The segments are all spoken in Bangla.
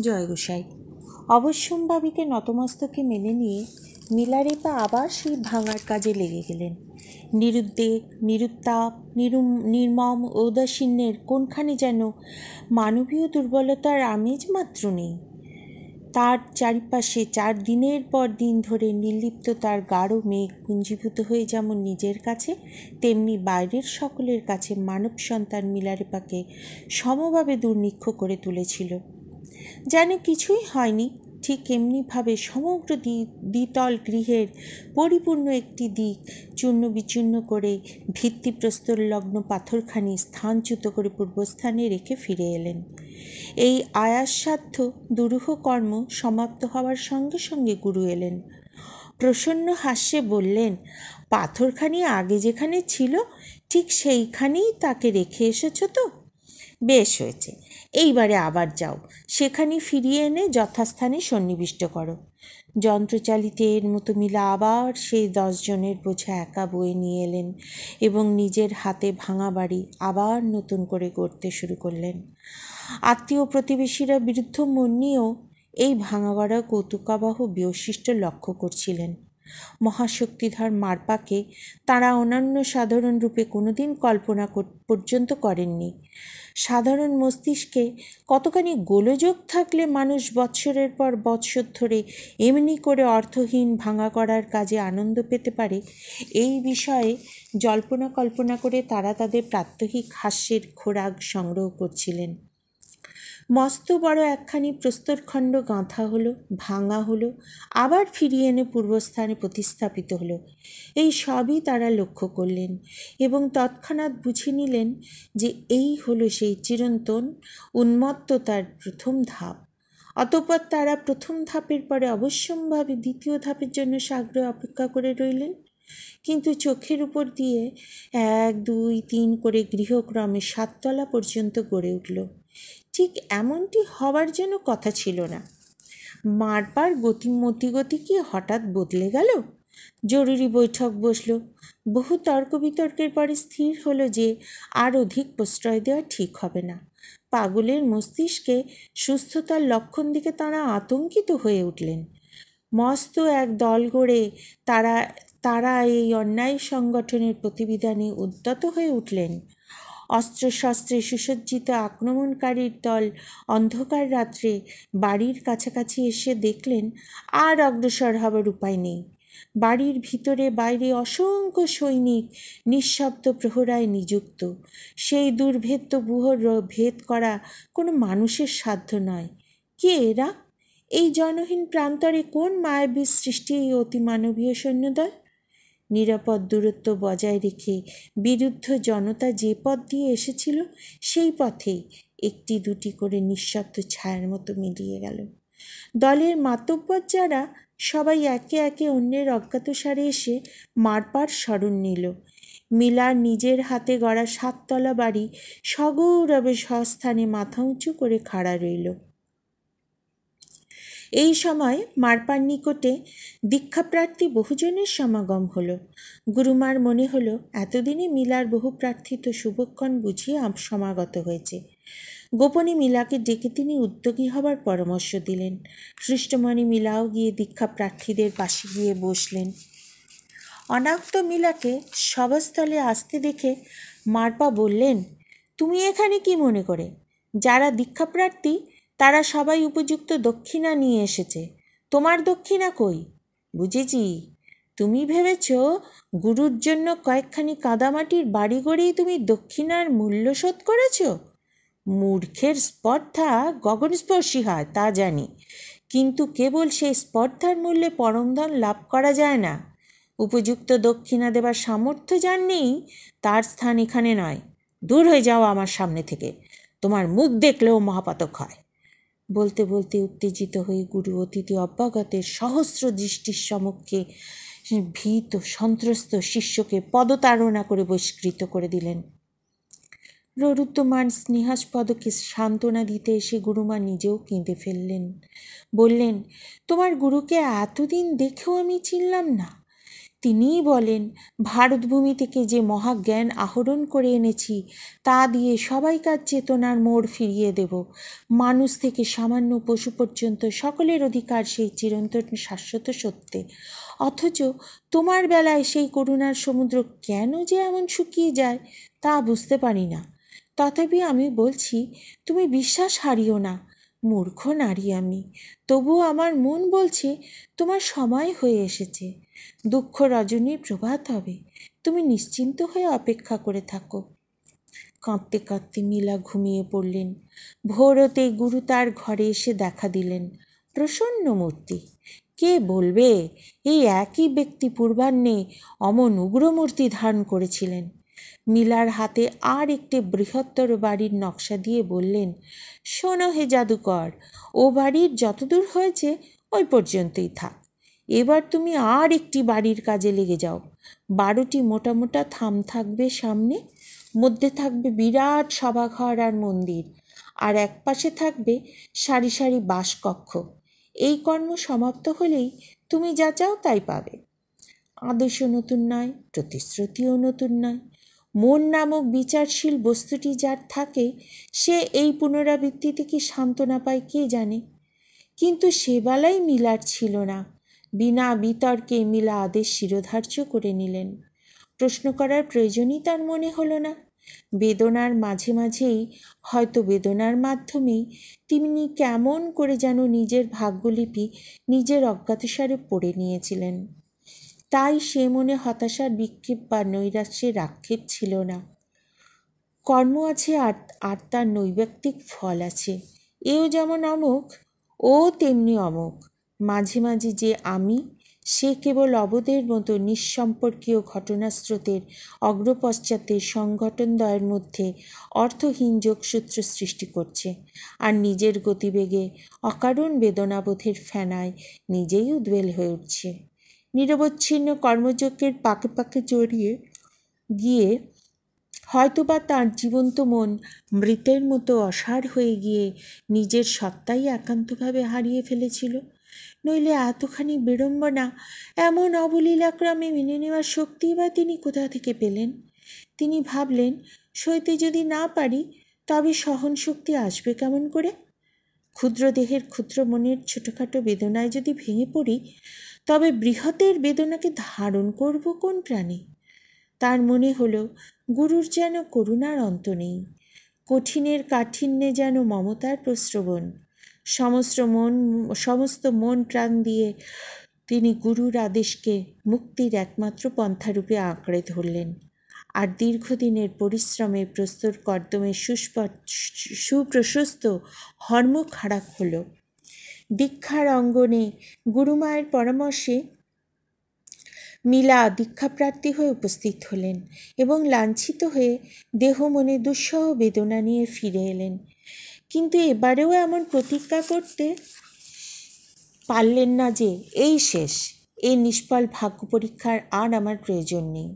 জয় গোসাই। অবশ্যম্ভাবীকে নতমস্তকে মেনে নিয়ে মিলারেপা আবার সেই ভাঙার কাজে লেগে গেলেন। নিরুদ্বেগ, নিরুত্তাপ, নির্মম ঔদাসীন্যের কোনখানে যেন মানবীয় দুর্বলতার আমেজ মাত্র নেই। তার চারিপাশে 4 দিনের পর দিন ধরে নির্লিপ্ত তার গাঢ় মেঘ পুঞ্জীভূত হয়ে যেমন নিজের কাছে তেমনি বাইরের সকলের কাছে মানব সন্তান মিলারেপাকে সমভাবে দুর্নিক্ষ করে তুলেছিল। যেন কিছুই হয়নি, ঠিক এমনিভাবে সমগ্র দ্বিতল গৃহের পরিপূর্ণ একটি দিক চূর্ণ বিচূর্ণ করে ভিত্তিপ্রস্তরলগ্ন পাথরখানি স্থানচ্যুত করে পূর্বস্থানে রেখে ফিরে এলেন। এই আয়াসসাধ্য দুরূহ কর্ম সমাপ্ত হওয়ার সঙ্গে সঙ্গে গুরু এলেন। প্রসন্ন হাস্যে বললেন, পাথরখানি আগে যেখানে ছিল ঠিক সেইখানেই তাকে রেখে এসেছ তো? বেশ হয়েছে, এইবারে আবার যাও, সেখানে ফিরিয়ে এনে যথাস্থানে সন্নিবিষ্ট করো। যন্ত্রচালিতের মতো মিলা আবার সেই 10 জনের বোঝা একা বয়ে নিয়ে এলেন এবং নিজের হাতে ভাঙা বাড়ি আবার নতুন করে গড়তে শুরু করলেন। আত্মীয় প্রতিবেশীরা বিরুদ্ধ মন নিয়েও এই ভাঙাগড়া কৌতুকাবহ বৈশিষ্ট্য লক্ষ্য করছিলেন। মহাশক্তিধর মারপাকে তাঁরা অনন্য সাধারণ রূপে কোনোদিন কল্পনা পর্যন্ত করেননি। সাধারণ মস্তিষ্কে কতখানি গোলযোগ থাকলে মানুষ বৎসরের পর বৎসর ধরে এমনি করে অর্থহীন ভাঙা করার কাজে আনন্দ পেতে পারে, এই বিষয়ে জল্পনা কল্পনা করে তারা তাদের প্রাত্যহিক হাস্যের খোরাক সংগ্রহ করছিলেন। মস্ত বড় একখানি প্রস্তরখণ্ড গাঁথা হলো, ভাঙা হলো, আবার ফিরিয়ে এনে পূর্বস্থানে প্রতিস্থাপিত হলো। এই সবই তারা লক্ষ্য করলেন এবং তৎক্ষণাৎ বুঝে নিলেন যে এই হলো সেই চিরন্তন উন্মত্ততার প্রথম ধাপ। অতঃপর তারা প্রথম ধাপের পরে অবশ্যম্ভাবী দ্বিতীয় ধাপের জন্য সাগ্রহে অপেক্ষা করে রইলেন। কিন্তু চোখের উপর দিয়ে 1, 2, 3 করে গৃহক্রমে 7 তলা পর্যন্ত গড়ে উঠল। ঠিক এমনটি হওয়ার জন্য কথা ছিল না। মারপার মতিগতি কি হঠাৎ বদলে গেল? জরুরি বৈঠক বসল। বহু তর্ক বিতর্কের পরে স্থির হলো যে আর অধিক প্রশ্রয় দেওয়া ঠিক হবে না। পাগলের মস্তিষ্কে সুস্থতার লক্ষণ দেখে তারা আতঙ্কিত হয়ে উঠলেন। মস্ত এক দল গড়ে তারা এই অন্যায় সংগঠনের প্রতিবিধানে উদ্যত হয়ে উঠলেন। অস্ত্রশস্ত্রে সুসজ্জিত আক্রমণকারীর দল অন্ধকার রাত্রে বাড়ির কাছাকাছি এসে দেখলেন আর অগ্রসর হবার উপায় নেই। বাড়ির ভিতরে বাইরে অসংখ্য সৈনিক নিঃশব্দ প্রহরায় নিযুক্ত। সেই দুর্ভেদ্য ব্যূহ ভেদ করা কোনো মানুষের সাধ্য নয়। কে এরা? এই জনহীন প্রান্তরে কোন মায়াবী সৃষ্টি এই অতিমানবীয় সৈন্যদল? নিরাপদ দূরত্ব বজায় রেখে বিরুদ্ধ জনতা যে পথ দিয়ে এসেছিল সেই পথেই 1-2 করে নিঃশব্দ ছায়ার মতো মিলিয়ে গেল। দলের মাতব্বর যারা সবাই একে একে অন্যের অজ্ঞাতসারে এসে মারপার স্মরণ নিল। মিলার নিজের হাতে গড়া 7 তলা বাড়ি সগৌরবে স্বস্থানে মাথা উঁচু করে খাড়া রইল। এই সময় মারপার নিকটে দীক্ষাপ্রার্থী বহুজনের সমাগম হলো। গুরুমার মনে হলো এতদিনে মিলার বহু প্রার্থিত শুভক্ষণ বুঝিয়ে সমাগত হয়েছে। গোপনে মিলাকে ডেকে তিনি উদ্যোগী হবার পরামর্শ দিলেন। হৃষ্টমণি মিলাও গিয়ে দীক্ষাপ্রার্থীদের পাশে গিয়ে বসলেন। অনাহত মিলাকে সভাস্থলে আসতে দেখে মারপা বললেন, তুমি এখানে কি মনে করে? যারা দীক্ষাপ্রার্থী তারা সবাই উপযুক্ত দক্ষিণা নিয়ে এসেছে। তোমার দক্ষিণা কই? বুঝেছি, তুমি ভেবেছ গুরুর জন্য কয়েকখানি কাদামাটির বাড়ি গড়েই তুমি দক্ষিণার মূল্য শোধ করেছ। মূর্খের স্পর্ধা গগনস্পর্শী হয়, তা জানি, কিন্তু কেবল সেই স্পর্ধার মূল্যে পরমধন লাভ করা যায় না। উপযুক্ত দক্ষিণা দেবার সামর্থ্য যার নেই তার স্থান এখানে নয়। দূর হয়ে যাও আমার সামনে থেকে, তোমার মুখ দেখলেও মহাপাতক হয়। বলতে বলতে উত্তেজিত হয়ে গুরু অতিথি অভ্যাগতের সহস্র দৃষ্টির সমক্ষে ভীত সন্ত্রস্ত শিষ্যকে পদতাড়না করে বহিষ্কৃত করে দিলেন। ররুদ্যমান স্নেহাস্পদকে সান্ত্বনা দিতে এসে গুরুমা নিজেও কেঁদে ফেললেন। বললেন, তোমার গুরুকে এতদিন দেখেও আমি চিনলাম না। তিনিই বলেন, ভারতভূমি থেকে যে মহাজ্ঞান আহরণ করে এনেছি তা দিয়ে সবাইকার চেতনার মোড় ফিরিয়ে দেব। মানুষ থেকে সামান্য পশু পর্যন্ত সকলের অধিকার সেই চিরন্তন শাশ্বত সত্যে। অথচ তোমার বেলায় সেই করুণার সমুদ্র কেন যে এমন শুকিয়ে যায় তা বুঝতে পারি না। তথাপি আমি বলছি, তুমি বিশ্বাস হারিও না। মূর্খ নারী আমি, তবুও আমার মন বলছে তোমার সময় হয়ে এসেছে। দুঃখ রজনীর প্রভাত হবে, তুমি নিশ্চিন্ত হয়ে অপেক্ষা করে থাকো। কাঁদতে কাঁদতে মীলা ঘুমিয়ে পড়লেন। ভোর হতে গুরু তার ঘরে এসে দেখা দিলেন। প্রসন্ন মূর্তি। কে বলবে এই একই ব্যক্তি পূর্বাহ্নে অমন উগ্রমূর্তি ধারণ করেছিলেন। মীলার হাতে আর একটি বৃহত্তর বাড়ির নকশা দিয়ে বললেন, শোনো হে জাদুকর, ও বাড়ির যতদূর হয়েছে ওই পর্যন্তই থাক। এবার তুমি আর একটি বাড়ির কাজে লেগে যাও। 12টি মোটা মোটা থাম থাকবে সামনে, মধ্যে থাকবে বিরাট সভাঘর আর মন্দির, আর এক পাশে থাকবে সারি সারি বাসকক্ষ। এই কর্ম সমাপ্ত হলেই তুমি যা চাও তাই পাবে। আদেশও নতুন নয়, প্রতিশ্রুতিও নতুন নয়। মন নামক বিচারশীল বস্তুটি যার থাকে সে এই পুনরাবৃত্তিতে কি সান্ত্বনা পায় কে জানে। কিন্তু সে বেলাই মীলার ছিল না। বিনা বিতর্কে মীলা আদেশ শিরোধার্য করে নিলেন। প্রশ্ন করার প্রয়োজনই তার মনে হলো না। বেদনার মাঝে মাঝেই, হয়তো বেদনার মাধ্যমেই, তিনি কেমন করে যেন নিজের ভাগ্যলিপি নিজের অজ্ঞাতসারে পড়ে নিয়েছিলেন। তাই সে মনে হতাশার বিক্ষেপ বা নৈরাশ্যের আক্ষেপ ছিল না। কর্ম আছে আর তার নৈব্যক্তিক ফল আছে। এও যেমন অমোঘ, ও তেমনি অমোঘ। মাঝে মাঝে যে আমি, সে কেবল অবোধের মতো নিঃসম্পর্কীয় ঘটনাস্রোতের অগ্রপশ্চাতে সংঘটনদ্বয়ের মধ্যে অর্থহীন যোগসূত্র সৃষ্টি করছে, আর নিজের গতিবেগে অকারণ বেদনাবোধের ফেনায় নিজেই উদ্বেল হয়ে উঠছে। নিরবচ্ছিন্ন কর্মযজ্ঞের পাকে পাকে জড়িয়ে গিয়ে হয়তোবা তার জীবন্ত মন মৃতের মতো অসাড় হয়ে গিয়ে নিজের সত্তাই একান্তভাবে হারিয়ে ফেলেছিল। নইলে এতখানি বিড়ম্বনা, এমন অবলীলাক্রমে মেনে নেওয়ার শক্তিই বা তিনি কোথা থেকে পেলেন? তিনি ভাবলেন, সইতে যদি না পারি তবে সহন শক্তি আসবে কেমন করে? ক্ষুদ্র দেহের ক্ষুদ্র মনের ছোটোখাটো বেদনায় যদি ভেঙে পড়ি তবে বৃহতের বেদনাকে ধারণ করব কোন প্রাণে? তার মনে হলো গুরুর যেন করুণার অন্ত নেই, কঠিনের কাঠিন্যে যেন মমতার প্রস্রবণ। সমস্ত মন প্রাণ দিয়ে তিনি গুরুর আদেশকে মুক্তির একমাত্র পন্থারূপে আঁকড়ে ধরলেন। আর দীর্ঘদিনের পরিশ্রমে প্রস্তর কর্দমে সুপ্রশস্ত হর্ম খাড়া হল। দীক্ষার অঙ্গনে গুরুমায়ের পরামর্শে মীলা দীক্ষাপ্রার্থী হয়ে উপস্থিত হলেন এবং লাঞ্ছিত হয়ে দেহ মনে দুঃসহ বেদনা নিয়ে ফিরে এলেন। কিন্তু এবারেও এমন প্রতিজ্ঞা করতে পারলেন না যে এই শেষ, এই নিষ্ফল ভাগ্য পরীক্ষার আর আমার প্রয়োজন নেই।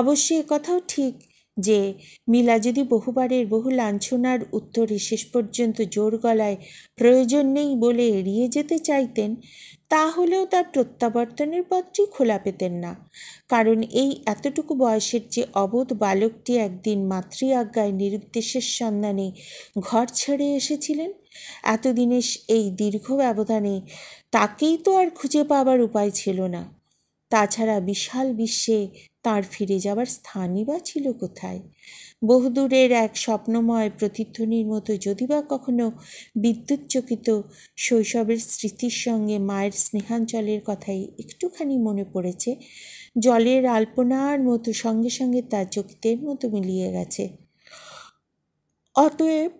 অবশ্যই একথাও ঠিক যে মীলা যদি বহুবারের বহু লাঞ্ছনার উত্তরে শেষ পর্যন্ত জোর গলায় প্রয়োজন নেই বলে এড়িয়ে যেতে চাইতেন, তাহলেও তার প্রত্যাবর্তনের পথটি খোলা পেতেন না। কারণ এই এতটুকু বয়সের যে অবোধ বালকটি একদিন মাতৃ আজ্ঞায় নিরুদ্দেশের সন্ধানে ঘর ছেড়ে এসেছিলেন, এতদিনে এই দীর্ঘ ব্যবধানে তাকেই তো আর খুঁজে পাবার উপায় ছিল না। তাছাড়া বিশাল বিশ্বে তার ফিরে যাবার স্থানই বা ছিল কোথায়? বহুদূরের এক স্বপ্নময় প্রতিধ্বনির মতো যদি বা কখনো বিদ্যুৎচকিত শৈশবের স্মৃতির সঙ্গে মায়ের স্নেহাঞ্চলের কথাই একটুখানি মনে পড়েছে, জলের আলপনার মতো সঙ্গে সঙ্গে তার চকিতের মতো মিলিয়ে গেছে। অতএব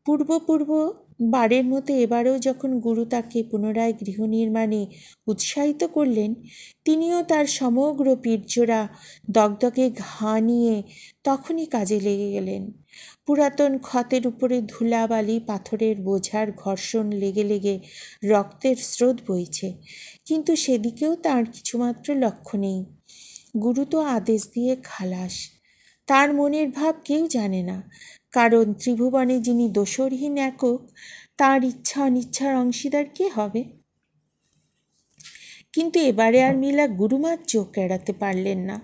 পূর্ব বারের মতো এবারেও যখন গুরু তাকে পুনরায় গৃহ নির্মাণে উৎসাহিত করলেন, তিনিও তার সমগ্র পিঠজোড়া দগদগে ঘা নিয়ে তখনই কাজে লেগে গেলেন। পুরাতন ক্ষতের উপরে ধুলাবালি পাথরের বোঝার ঘর্ষণ লেগে লেগে রক্তের স্রোত বইছে, কিন্তু সেদিকেও তার কিছুমাত্র লক্ষ্য নেই। গুরু তো আদেশ দিয়ে খালাস। তার মনের ভাব কেউ জানে না, কারণ ত্রিভুবনে যিনি দোষরহীন একক, তার ইচ্ছা অনিচ্ছার অংশীদার কে হবে? কিন্তু এবারে আর মিলা গুরুমার চোখ এড়াতে পারলেন না।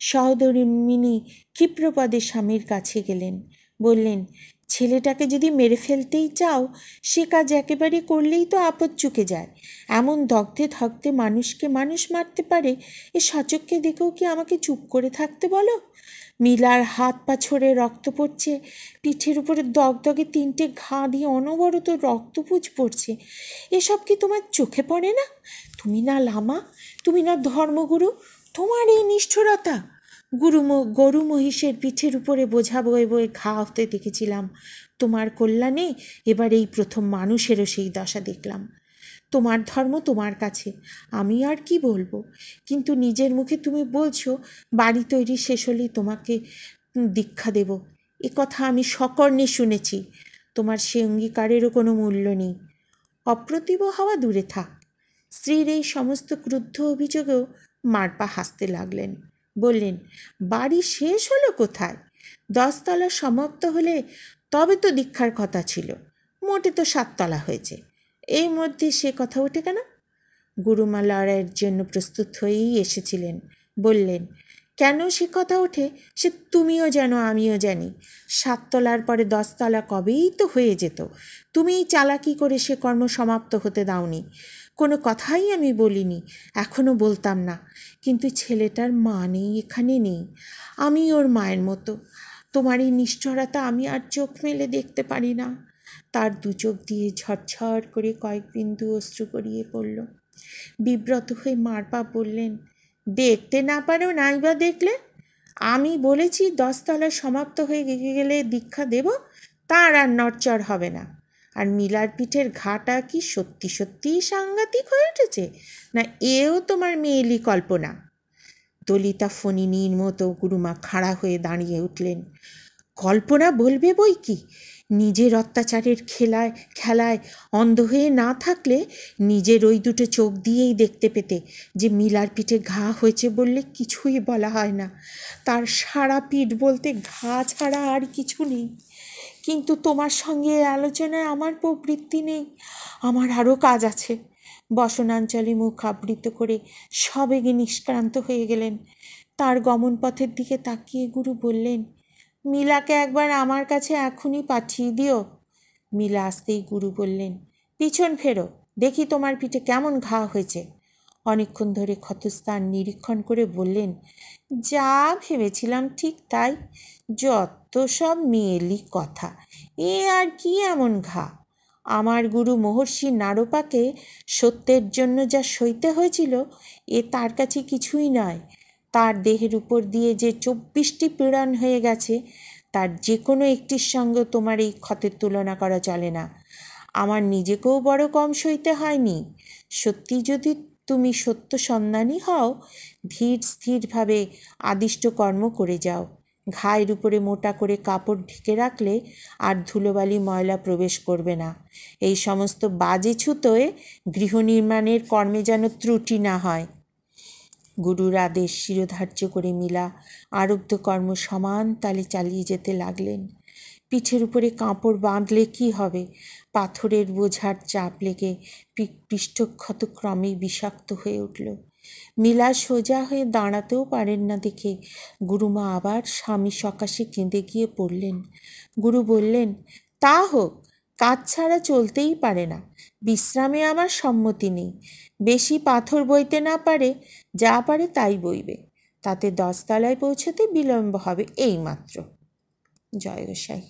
সহধর্মিণী ক্ষিপ্রপদে স্বামীর কাছে গেলেন, বললেন, ছেলেটাকে যদি মেরে ফেলতেই চাও সে কাজ একেবারে করলেই তো আপদ চুকে যায়। এমন দগ্ধে ধগ্ধে মানুষকে মানুষ মারতে পারে এ সচক্ষে দেখেও কি আমাকে চুপ করে থাকতে বলো? মিলার হাত পা ছড়ে রক্ত পড়ছে, পিঠের উপরে দগদগে 3টে ঘা দিয়ে অনবরত রক্তপুঁজ পড়ছে। এসব কি তোমার চোখে পড়ে না? তুমি না লামা, তুমি না ধর্মগুরু, তোমার এই নিষ্ঠুরতা! গরু মহিষের পিঠের উপরে বোঝা বয়ে বয়ে ঘা হতে দেখেছিলাম, তোমার কল্যাণে এবার এই প্রথম মানুষেরও সেই দশা দেখলাম। তোমার ধর্ম তোমার কাছে, আমি আর কি বলবো? কিন্তু নিজের মুখে তুমি বলছো বাড়ি তৈরি শেষ হলেই তোমাকে দীক্ষা দেব। এ কথা আমি সকর্ণে শুনেছি। তোমার সে অঙ্গীকারেরও কোনো মূল্য নেই। অপ্রতিভ হওয়া দূরে থাক। স্ত্রীর এই সমস্ত ক্রুদ্ধ অভিযোগেও মারপা হাসতে লাগলেন, বললেন, বাড়ি শেষ হলো কোথায়? 10 তলা সমাপ্ত হলে তবে তো দীক্ষার কথা ছিল, মোটে তো 7 তলা হয়েছে। এই মধ্যে সে কথা ওঠে কেন? গুরুমা লড়াইয়ের জন্য প্রস্তুত হয়েই এসেছিলেন, বললেন, কেন সে কথা ওঠে সে তুমিও জানো আমিও জানি। 7 তলার পরে 10 তলা কবেই তো হয়ে যেত। তুমিই চালাকি করে সে কর্ম সমাপ্ত হতে দাওনি। কোনো কথাই আমি বলিনি, এখনও বলতাম না। কিন্তু ছেলেটার মা নেই, এখানে নেই। আমি ওর মায়ের মতো। তোমার এই নিষ্ঠুরতা আমি আর চোখ মেলে দেখতে পারি না। তার 2 চোখ দিয়ে ঝরঝর করে কয়েক বিন্দু অশ্রু গড়িয়ে পড়ল। বিব্রত হয়ে মারপা বললেন, দেখতে না পারো নাই বা দেখলে? আমি বলেছি 10 তলা সমাপ্ত হয়ে গেলে দীক্ষা দেব, তার আর নড়চড় হবে না। আর মিলার পিঠের ঘাটা কি সত্যি সত্যিই সাংঘাতিক হয়ে উঠেছে, না এও তোমার মেয়েলি কল্পনা? দলিতা ফণিনীর মতো গুরুমা খাড়া হয়ে দাঁড়িয়ে উঠলেন। কল্পনা বলবে বই কি? নিজের অত্যাচারের খেলায় অন্ধ হয়ে না থাকলে নিজের ওই 2 চোখ দিয়েই দেখতে পেতে যে মিলার পিঠে ঘা হয়েছে বললে কিছুই বলা হয় না, তার সারা পিঠ বলতে ঘা ছাড়া আর কিছু নেই। কিন্তু তোমার সঙ্গে আলোচনায় আমার প্রবৃত্তি নেই, আমার আরও কাজ আছে। বসনাঞ্চলে মুখ আবৃত করে সবেগে নিষ্ক্রান্ত হয়ে গেলেন। তার গমন পথের দিকে তাকিয়ে গুরু বললেন, মিলাকে একবার আমার কাছে এখনই পাঠিয়ে দিও। মিলা আসতেই গুরু বললেন, পিছন ফেরো, দেখি তোমার পিঠে কেমন ঘা হয়েছে। অনেকক্ষণ ধরে ক্ষতস্থান নিরীক্ষণ করে বললেন, যা ভেবেছিলাম ঠিক তাই, যত সব মেয়েলি কথা। এ আর কি এমন ঘা? আমার গুরু মহর্ষি নারপাকে সত্যের জন্য যা সইতে হয়েছিল এ তার কাছে কিছুই নয়। তার দেহের উপর দিয়ে যে 24টি পীড়ন হয়ে গেছে তার যে কোনো একটির সঙ্গে তোমার এই ক্ষতের তুলনা করা চলে না। আমার নিজেকেও বড় কম সইতে হয়নি। সত্যি যদি তুমি সত্য সন্ধানী হও, ধীর স্থিরভাবে আদিষ্ট কর্ম করে যাও। ঘায়ের উপরে মোটা করে কাপড় ঢেকে রাখলে আর ধুলোবালি ময়লা প্রবেশ করবে না। এই সমস্ত বাজে ছুতোয় গৃহ নির্মাণের কর্মে যেন ত্রুটি না হয়। গুরুর আদেশ শিরোধার্য করে মিলা আরব্ধ কর্ম সমান তালে চালিয়ে যেতে লাগলেন। পিঠের উপরে কাপড় বাঁধলে কি হবে? পাথরের বোঝার চাপ লেগে পৃষ্ঠক্ষত ক্রমেই বিষাক্ত হয়ে উঠল। মিলা সোজা হয়ে দাঁড়াতেও পারেন না দেখে গুরুমা আবার স্বামী সকাশে কেঁদে গিয়ে পড়লেন। গুরু বললেন, তা হোক, কাজ ছাড়া চলতেই পারে না। বিশ্রামে আমার সম্মতি নেই। বেশি পাথর বইতে না পারে, যা পারে তাই বইবে। তাতে 10 তলায় পৌঁছতে বিলম্ব হবে এই মাত্র। জয় গোসাই।